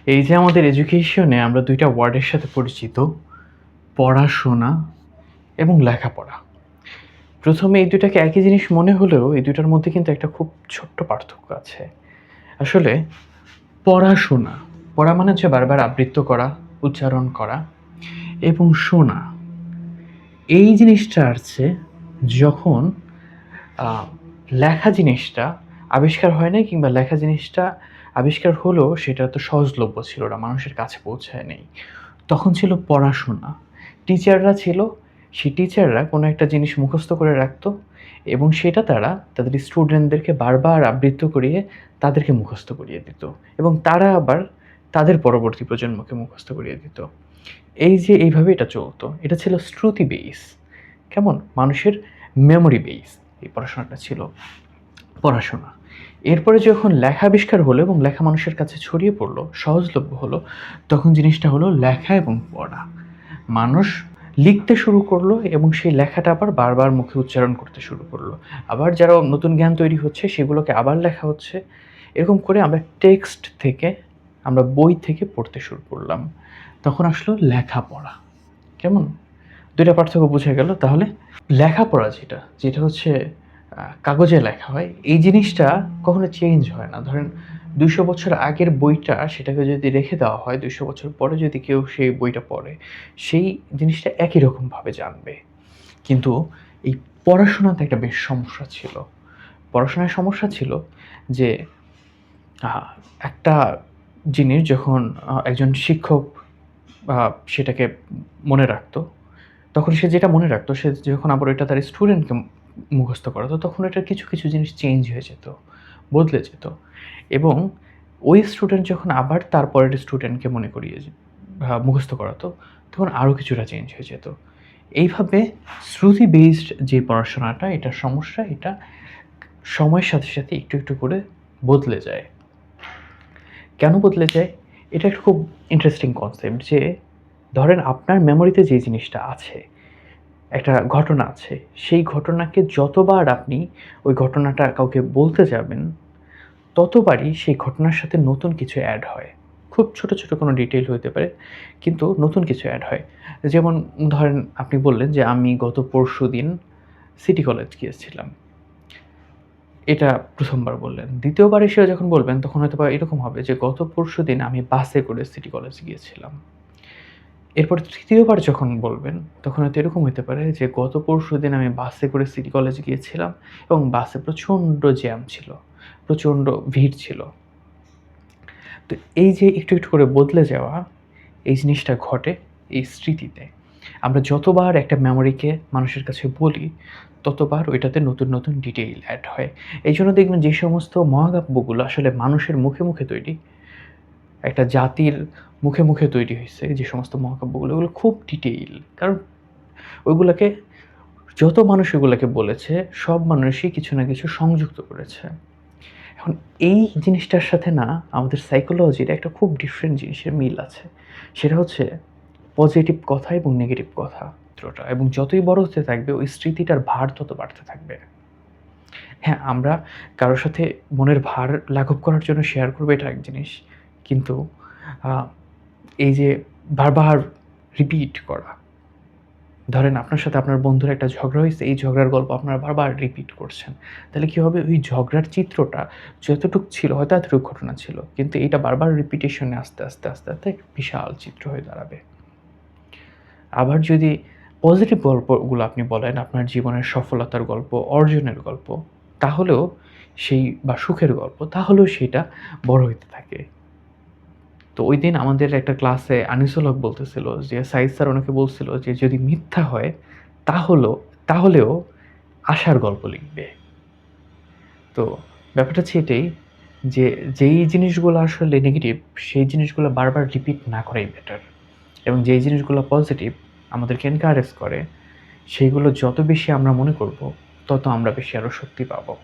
এই যে আমাদের এডুকেশনে আমরা ২ টা ওয়ার্ডের সাথে পরিচিত, পড়াশোনা এবং লেখাপড়া। ১ম এ এই ২ টাকে একই জিনিস মনে হলেও এই ২ টার মধ্যে কিন্তু একটা খুব ছোট্ট পার্থক্য আছে। আসলে পড়াশোনা, পড়া মানে হচ্ছে বারবার আবৃত্ত করা, উচ্চারণ করা এবং শোনা। এই জিনিসটা আসছে যখন আ লেখা জিনিসটা আবিষ্কার হয় নাই কিংবা লেখা জিনিসটা আবিষ্কার হলেও সেটা তো সহজলভ্য ছিল না, মানুষের কাছে পৌঁছায় নাই। তখন ছিল পড়াশোনা। টিচাররা ছিল, সেই টিচাররা কোনো একটা জিনিস মুখস্থ করে রাখতো এবং সেটা তারা তাদের স্টুডেন্টদেরকে বারবার আবৃত্ত করিয়ে তাদেরকে মুখস্থ করিয়ে দিত এবং তারা আবার তাদের পরবর্তী প্রজন্মকে মুখস্থ করিয়ে দিত। এই যে এইভাবে এটা চলতো। এটা ছিল শ্রুতি বেইস। কেমন? মানুষের মেমোরি বেইস এই পড়াশোনাটা ছিল। পড়াশোনা। এরপরে যখন লেখা আবিষ্কার হলো এবং লেখা মানুষের কাছে ছড়িয়ে পড়লো, সহজলভ্য হলো, তখন জিনিসটা হলো লেখা এবং পড়া। মানুষ লিখতে শুরু করলো এবং সেই লেখাটা আবার বারবার মুখে উচ্চারণ করতে শুরু করলো। আবার যারা নতুন জ্ঞান তৈরি হচ্ছে সেগুলোকে আবার লেখা হচ্ছে। এরকম করে আমরা টেক্সট থেকে, আমরা বই থেকে পড়তে শুরু করলাম। তখন আসলো লেখাপড়া। কেমন? ২ টা পার্থক্য বুঝা গেল। তাহলে লেখাপড়া যেটা হচ্ছে কাগজে লেখা হয়, এই জিনিসটা কখনো চেঞ্জ হয় না। ধরেন ২০০ বছর আগের বইটা সেটাকে যদি রেখে দেওয়া হয়, ২০০ বছর পরে যদি কেউ সেই বইটা পড়ে, সেই জিনিসটা একই রকমভাবে জানবে। কিন্তু এই পড়াশোনাতে একটা বেশ সমস্যা ছিল। পড়াশোনায় সমস্যা ছিল যে আ একটা জিনিস যখন একজন শিক্ষক সেটাকে মনে রাখতো, তখন সে যেটা মনে রাখতো, সে যখন আবার ওইটা তার স্টুডেন্টকে মুখস্থ করাতো, তখন এটার কিছু জিনিস চেঞ্জ হয়ে যেত, বদলে যেত এবং ওই স্টুডেন্ট যখন আবার তার পরের স্টুডেন্টকে মনে করিয়ে মুখস্থ করাতো, তখন আরও কিছুটা চেঞ্জ হয়ে যেত। এইভাবে শ্রুতি বেসড যে পড়াশোনাটা, এটার সমস্যা, এটা সময়ের সাথে একটু করে বদলে যায়। কেন বদলে যায়? এটা একটা খুব ইন্টারেস্টিং কনসেপ্ট যে, ধরেন আপনার মেমোরিতে যে জিনিসটা আছে, একটা ঘটনা আছে। সেই ঘটনাকে যতবার আপনি ওই ঘটনাটা কাউকে বলতে যাবেন, ততবারই সেই ঘটনার সাথে নতুন কিছু এড হয়। খুব ছোট কোনো ডিটেইল হইতে পারে, কিন্তু নতুন কিছু এড হয়। যেমন ধরেন আপনি বললেন যে, "আমি গত পরশুদিন সিটি কলেজ গিয়েছিলাম।" এটা ১ম বার বললেন। ২য় বার এসেও যখন বলবেন, তখন হয়তোবা এরকম হবে যে, "গত পরশুদিন আমি বাসে করে সিটি কলেজ গিয়েছিলাম।" এরপর ৩য় বার যখন বলবেন, তখন হয়তো এরকম হইতে পারে যে, "গত পরশুদিন আমি বাসে করে সিটি কলেজ গিয়েছিলাম এবং বাসে প্রচণ্ড জ্যাম ছিল, প্রচণ্ড ভিড় ছিল।" তো এই যে একটু করে বদলে যাওয়া, এই জিনিসটা ঘটে এই স্মৃতিতে। আমরা যতবার একটা মেমোরিকে মানুষের কাছে বলি, ততবার ওইটাতে নতুন ডিটেইল এড হয়। এইজন্য দেখবেন যে সমস্ত মহাকাব্যগুলো আসলে মানুষের মুখে তৈরি, একটা জাতির মুখে তৈরি হইছে যে সমস্ত মহাকাব্যগুলো, ওগুলো খুব ডিটেইল। কারণ ওইগুলাকে যত মানুষ ওগুলাকে বলেছে, সব মানুষই কিছু না কিছু সংযুক্ত করেছে। এখন এই জিনিসটার সাথে না আমাদের সাইকোলজির একটা খুব ডিফারেন্ট জিনিসের মিল আছে। সেটা হচ্ছে পজিটিভ কথা এবং নেগেটিভ কথা এবং যতই বড় হতে থাকবে ওই স্মৃতিটার ভার তত বাড়তে থাকবে। হ্যাঁ, আমরা কারো সাথে মনের ভার লাঘব করার জন্য শেয়ার করব, এটা এক জিনিস। কিন্তু আ এই যে বারবার রিপিট করা, ধরেন আপনার সাথে আপনার বন্ধুর একটা ঝগড়া হইছে, এই ঝগড়ার গল্প আপনারা বারবার রিপিট করছেন। তাহলে কি হবে? ওই ঝগড়ার চিত্রটা যতটুক ছিল হয়তো এতটুক ঘটনা ছিল। কিন্তু এটা বারবার রিপিটেশন এ আস্তে বিশাল চিত্র হয়ে দাঁড়াবে। আবার যদি পজিটিভ গল্পগুলো আপনি বলেন, আপনার জীবনের সফলতার গল্প, অর্জনের গল্প, তাহলেও সেই বা সুখের গল্প, তাহলেও সেটা বড় হইতে থাকে। তো ঐদিন আমাদের একটা ক্লাসে আনিসুল হক বলতেছিল যে, সাইদ স্যার ওনাকে বলছিল যে, "যদি মিথ্যা হয় তাহলেও আশার গল্প লিখবে।" তো ব্যাপারটা হচ্ছে এটাই যে, যেই জিনিসগুলো আসলে নেগেটিভ, সেই জিনিসগুলো বারবার রিপিট না করাই বেটার। এবং যেই জিনিসগুলো পজিটিভ, আমাদেরকে এনকারেজ করে, সেগুলো যত বেশি আমরা মনে করব, তত আমরা বেশি আরো শক্তি পাবো।